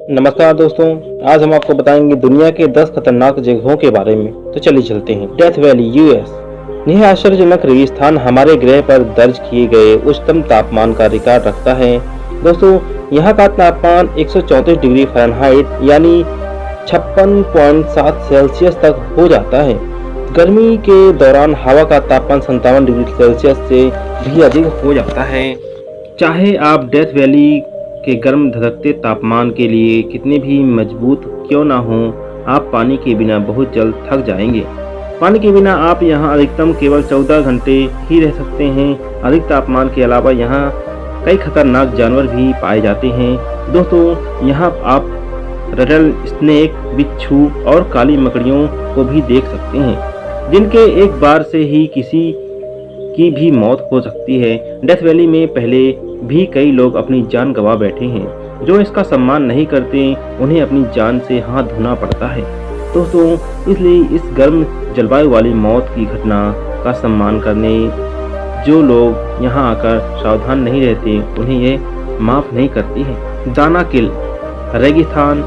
नमस्कार दोस्तों। आज हम आपको बताएंगे दुनिया के 10 खतरनाक जगहों के बारे में। तो चलिए चलते हैं। Death valley US. यह आश्चर्यजनक रेगिस्तान हमारे ग्रह पर दर्ज किए गए उच्चतम तापमान का रिकॉर्ड रखता है। दोस्तों, यहाँ का तापमान 134 डिग्री फ़ारेनहाइट यानी 56.7 सेल्सियस तक हो जाता है। गर्मी के दौरान हवा का तापमान 57 डिग्री सेल्सियस से भी अधिक हो जाता है। चाहे आप डेथ वैली के गर्म धधकते तापमान के लिए कितने भी मजबूत क्यों ना हों, आप पानी के बिना बहुत जल्द थक जाएंगे। पानी के बिना आप यहाँ अधिकतम केवल 14 घंटे ही रह सकते हैं। अधिक तापमान के अलावा यहाँ कई खतरनाक जानवर भी पाए जाते हैं। दोस्तों, यहाँ आप रटल स्नेक, बिच्छू और काली मकड़ियों को भी देख सकते हैं, जिनके एक बार से ही किसी की भी मौत हो सकती है। डेथ वैली में पहले भी कई लोग अपनी जान गंवा बैठे हैं। जो इसका सम्मान नहीं करते, उन्हें अपनी जान से हाथ धोना पड़ता है। दोस्तों, इसलिए इस गर्म जलवायु वाली मौत की घटना का सम्मान करने जो लोग यहाँ आकर सावधान नहीं रहते, उन्हें ये माफ नहीं करती है। दानाकिल रेगिस्तान,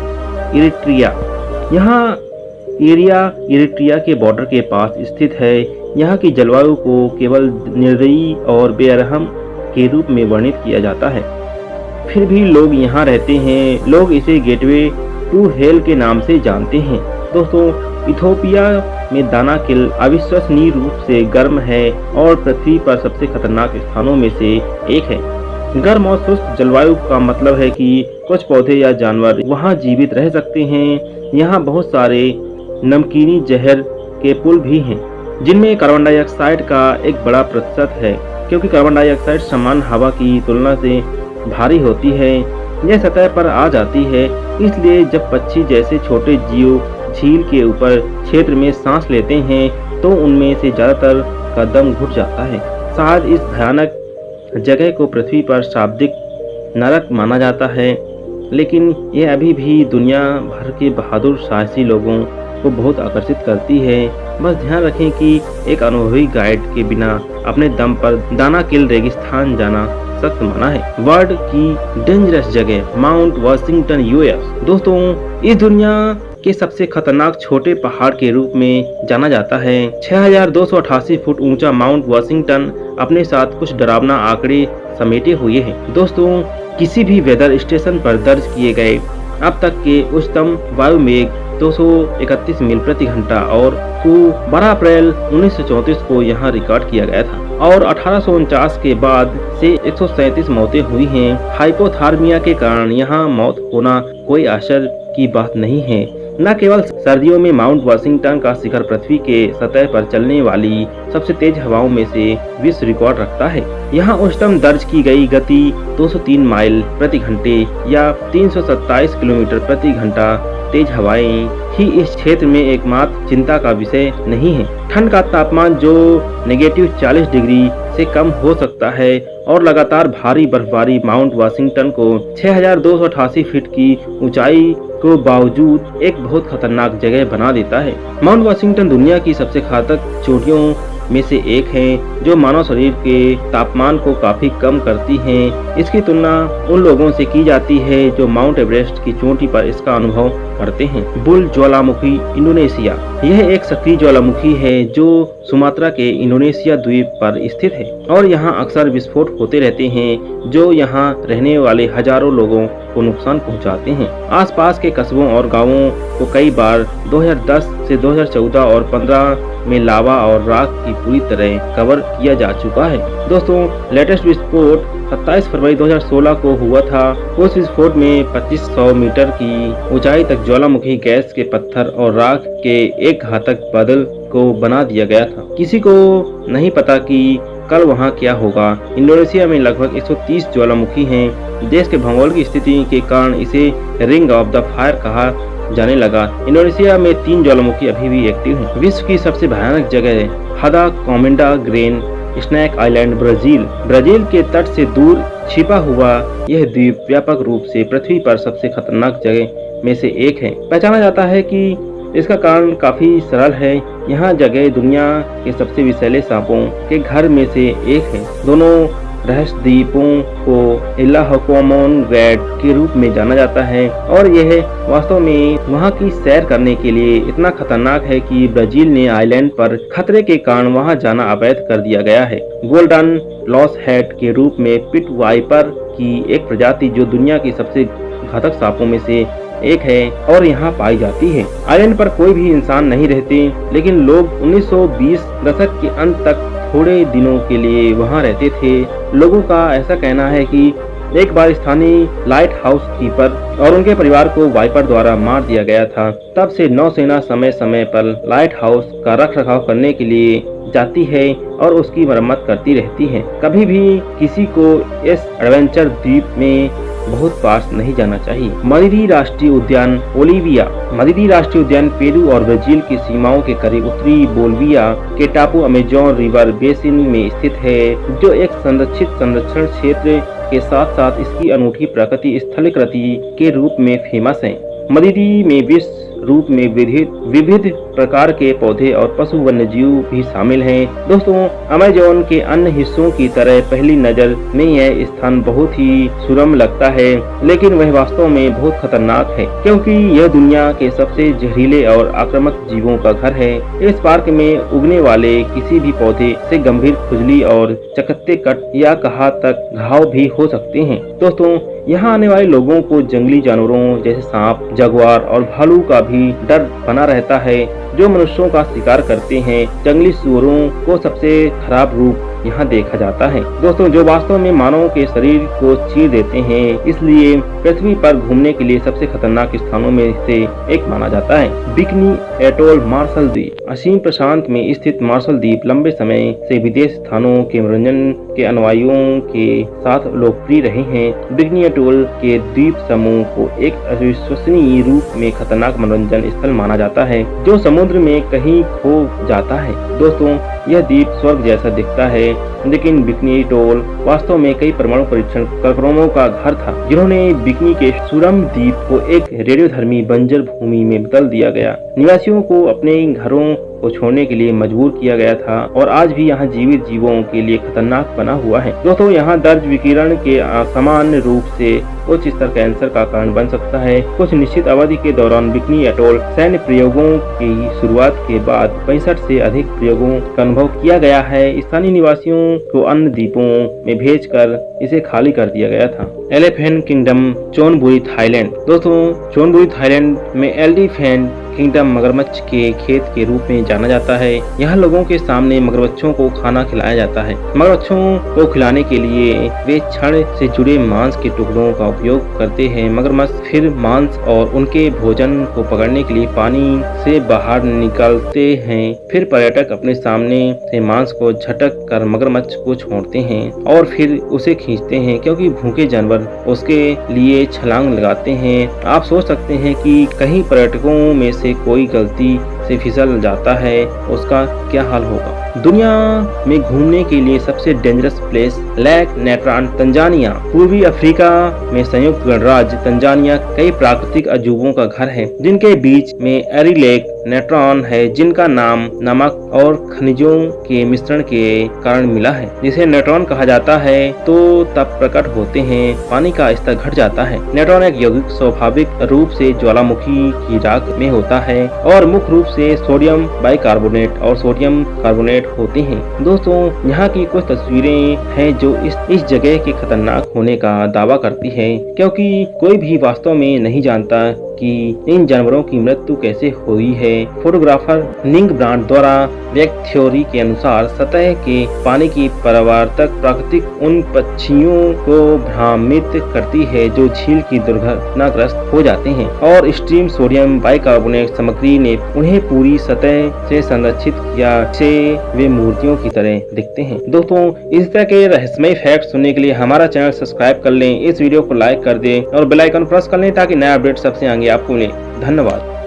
इरिट्रिया। यहाँ एरिया इरिट्रिया के बॉर्डर के पास स्थित है। यहाँ की जलवायु को केवल निर्दयी और बेरहम के रूप में वर्णित किया जाता है, फिर भी लोग यहाँ रहते हैं। लोग इसे गेटवे टू हेल के नाम से जानते हैं। दोस्तों, इथोपिया में दानाकिल अविश्वसनीय रूप से गर्म है और पृथ्वी पर सबसे खतरनाक स्थानों में से एक है। गर्म और शुष्क जलवायु का मतलब है कि कुछ पौधे या जानवर वहाँ जीवित रह सकते हैं। यहाँ बहुत सारे नमकीनी जहर के पुल भी हैं, जिनमें कार्बन डाइऑक्साइड का एक बड़ा प्रतिशत है। क्योंकि कार्बन डाइऑक्साइड समान हवा की तुलना से भारी होती है, यह सतह पर आ जाती है। इसलिए जब पक्षी जैसे छोटे जीव झील के ऊपर क्षेत्र में सांस लेते हैं, तो उनमें से ज्यादातर का दम घुट जाता है। शायद इस भयानक जगह को पृथ्वी पर शाब्दिक नरक माना जाता है, लेकिन यह अभी भी दुनिया भर के बहादुर साहसी लोगों को बहुत आकर्षित करती है। बस ध्यान रखें कि एक अनुभवी गाइड के बिना अपने दम पर दानाकिल रेगिस्तान जाना सख्त मना है। वर्ल्ड की डेंजरस जगह माउंट वाशिंगटन यूएस। दोस्तों, इस दुनिया के सबसे खतरनाक छोटे पहाड़ के रूप में जाना जाता है। 6288 फुट ऊंचा माउंट वाशिंगटन अपने साथ कुछ डरावना आंकड़े समेटे हुए है। दोस्तों, किसी भी वेदर स्टेशन पर दर्ज किए गए अब तक के उच्चतम वायु मेघ 231 मील प्रति घंटा और 12 अप्रैल 1934 को यहाँ रिकॉर्ड किया गया था। और 1849 के बाद से 137 मौतें हुई हैं। हाइपोथर्मिया के कारण यहाँ मौत होना कोई आश्चर्य की बात नहीं है। न केवल सर्दियों में माउंट वाशिंगटन का शिखर पृथ्वी के सतह पर चलने वाली सबसे तेज हवाओं में से विश्व रिकॉर्ड रखता है। यहाँ उच्चतम दर्ज की गई गति 203 माइल प्रति घंटे या 327 किलोमीटर प्रति घंटा तेज हवाएं ही इस क्षेत्र में एकमात्र चिंता का विषय नहीं है। ठंड का तापमान जो -40 डिग्री से कम हो सकता है और लगातार भारी बर्फबारी माउंट वाशिंगटन को 6288 फीट की ऊंचाई को बावजूद एक बहुत खतरनाक जगह बना देता है। माउंट वाशिंगटन दुनिया की सबसे घातक चोटियों में से एक है, जो मानव शरीर के तापमान को काफी कम करती हैं। इसकी तुलना उन लोगों से की जाती है जो माउंट एवरेस्ट की चोटी पर इसका अनुभव करते हैं। बुल ज्वालामुखी, इंडोनेशिया। यह एक सक्रिय ज्वालामुखी है जो सुमात्रा के इंडोनेशिया द्वीप पर स्थित है और यहाँ अक्सर विस्फोट होते रहते हैं, जो यहाँ रहने वाले हजारों लोगों को नुकसान पहुँचाते हैं। आसपास के कस्बों और गाँवों को कई बार 2010 से 2014 और 15 में लावा और राख की पूरी तरह कवर किया जा चुका है। दोस्तों, लेटेस्ट विस्फोट 27 फरवरी 2016 को हुआ था। उस विस्फोट में 2500 मीटर की ऊंचाई तक ज्वालामुखी गैस के पत्थर और राख के एक घातक बादल को बना दिया गया था। किसी को नहीं पता कि कल वहां क्या होगा। इंडोनेशिया में लगभग 130 ज्वालामुखी हैं। देश के भूगोल की स्थिति के कारण इसे रिंग ऑफ द फायर कहा जाने लगा। इंडोनेशिया में 3 ज्वालामुखी अभी भी एक्टिव हैं। विश्व की सबसे भयानक जगह है हदा Queimada Grande snake island, Brazil. Brazil के तट से दूर छिपा हुआ यह द्वीप व्यापक रूप से पृथ्वी पर सबसे खतरनाक जगह में से एक है। पहचाना जाता है कि इसका कारण काफी सरल है। यह जगह दुनिया के सबसे विषैले सांपों के घर में से एक है। दोनों रहस्य द्वीपों को इलाहकोमोन ग्रेड के रूप में जाना जाता है और यह वास्तव में वहां की सैर करने के लिए इतना खतरनाक है कि ब्राजील ने आइलैंड पर खतरे के कारण वहां जाना अवैध कर दिया गया है। गोल्डन लॉस हेड के रूप में पिट वाइपर की एक प्रजाति जो दुनिया की सबसे घातक सांपों में से एक है और यहाँ पाई जाती है। आइलैंड पर कोई भी इंसान नहीं रहते, लेकिन लोग 1920 दशक के अंत तक थोड़े दिनों के लिए वहाँ रहते थे। लोगों का ऐसा कहना है कि एक बार स्थानीय लाइट हाउस कीपर और उनके परिवार को वाइपर द्वारा मार दिया गया था। तब से नौसेना समय समय पर लाइट हाउस का रखरखाव करने के लिए जाती है और उसकी मरम्मत करती रहती है। कभी भी किसी को इस एडवेंचर द्वीप में बहुत पास नहीं जाना चाहिए। मदिरी राष्ट्रीय उद्यान ओलिविया। मदिरी राष्ट्रीय उद्यान पेरू और ब्राजील की सीमाओं के करीब उत्तरी बोलिविया के टापू अमेजोन रिवर बेसिन में स्थित है, जो एक संरक्षित संरक्षण क्षेत्र के साथ साथ इसकी अनूठी प्रकृति स्थलाकृति के रूप में फेमस है। मदिरी में विश्व रूप में विविध प्रकार के पौधे और पशु वन्यजीव भी शामिल हैं। दोस्तों, अमेज़न के अन्य हिस्सों की तरह पहली नजर में यह स्थान बहुत ही सुरम्य लगता है, लेकिन वह वास्तव में बहुत खतरनाक है क्योंकि यह दुनिया के सबसे जहरीले और आक्रामक जीवों का घर है। इस पार्क में उगने वाले किसी भी पौधे से गंभीर खुजली और चकत्ते कट या कहा तक घाव भी हो सकते हैं। दोस्तों, यहाँ आने वाले लोगों को जंगली जानवरों जैसे सांप, जगुआर और भालू का भी डर बना रहता है, जो मनुष्यों का शिकार करते हैं। जंगली सुअरों को सबसे खराब रूप यहाँ देखा जाता है, दोस्तों, जो वास्तव में मानव के शरीर को चीर देते हैं। इसलिए पृथ्वी पर घूमने के लिए सबसे खतरनाक स्थानों में से एक माना जाता है। बिकनी एटोल मार्शल द्वीप। असीम प्रशांत में स्थित मार्शल द्वीप लंबे समय से विदेश स्थानों के मनोरंजन के अनुयायियों के साथ लोकप्रिय रहे हैं। बिकनी एटोल के द्वीप समूह को एक अविश्वसनीय रूप में खतरनाक मनोरंजन स्थल माना जाता है, जो समुद्र में कहीं खो जाता है। दोस्तों, यह द्वीप स्वर्ग जैसा दिखता है, लेकिन बिकनी एटोल वास्तव में कई परमाणु परीक्षण कार्यक्रमों का घर था, जिन्होंने बिकनी के सुरम्य द्वीप को एक रेडियोधर्मी बंजर भूमि में बदल दिया गया। निवासियों को अपने घरों को छोड़ने के लिए मजबूर किया गया था और आज भी यहाँ जीवित जीवों के लिए खतरनाक बना हुआ है। दोस्तों, यहाँ दर्ज विकिरण के असामान्य रूप से उच्च स्तर कैंसर का कारण बन सकता है। कुछ निश्चित अवधि के दौरान बिकनी एटोल सैन्य प्रयोगों की शुरुआत के बाद 65 से अधिक प्रयोगों का अनुभव किया गया है। स्थानीय निवासियों को अन्य द्वीपों में भेजकर इसे खाली कर दिया गया था। Elephant kingdom चोनबुरी Thailand. दोस्तों, चोनबुरी थाईलैंड में एलिफेंट किंगडम मगरमच्छ के खेत के रूप में जाना जाता है। यहाँ लोगों के सामने मगरमच्छों को खाना खिलाया जाता है। मगरमच्छों को खिलाने के लिए वे छड़ से जुड़े मांस के टुकड़ों का उपयोग करते हैं। मगरमच्छ फिर मांस और उनके भोजन को पकड़ने के लिए पानी से बाहर निकलते हैं। फिर पर्यटक अपने सामने से मांस को झटक कर मगरमच्छ को छोड़ते हैं और फिर उसे खींचते हैं, क्योंकि भूखे जानवर उसके लिए छलांग लगाते हैं। आप सोच सकते हैं कि कहीं पर्यटकों में से कोई गलती से फिसल जाता है, उसका क्या हाल होगा। दुनिया में घूमने के लिए सबसे dangerous place lake Natron Tanzania. पूर्वी अफ्रीका में संयुक्त गणराज्य तंजानिया कई प्राकृतिक अजूबों का घर है, जिनके बीच में एरी लेक नेट्रॉन है, जिनका नाम नमक और खनिजों के मिश्रण के कारण मिला है, जिसे नेट्रॉन कहा जाता है। तो तब प्रकट होते हैं पानी का स्तर घट जाता है। नेट्रॉन एक यौगिक स्वाभाविक रूप से ज्वालामुखी की राख में होता है और मुख्य रूप से सोडियम बाइकार्बोनेट और सोडियम कार्बोनेट होते हैं। दोस्तों, यहाँ की कुछ तस्वीरें हैं जो इस जगह के खतरनाक होने का दावा करती है, क्योंकि कोई भी वास्तव में नहीं जानता कि इन जानवरों की मृत्यु कैसे हुई है। फोटोग्राफर निंग ब्रांड द्वारा व्यक्त थ्योरी के अनुसार सतह के पानी की परावर्तक प्राकृतिक उन पक्षियों को भ्रमित करती है जो झील की दुर्घटनाग्रस्त हो जाते हैं, और स्ट्रीम सोडियम बाइकार्बोनेट सामग्री ने उन्हें पूरी सतह से संरक्षित किया, से वे मूर्तियों की तरह दिखते हैं। दोस्तों, इस तरह के रहस्यमय फैक्ट सुनने के लिए हमारा चैनल सब्सक्राइब कर लें, इस वीडियो को लाइक कर दें और बेल आइकन प्रेस कर लें ताकि नया अपडेट सबसे आगे आपको मिले। धन्यवाद।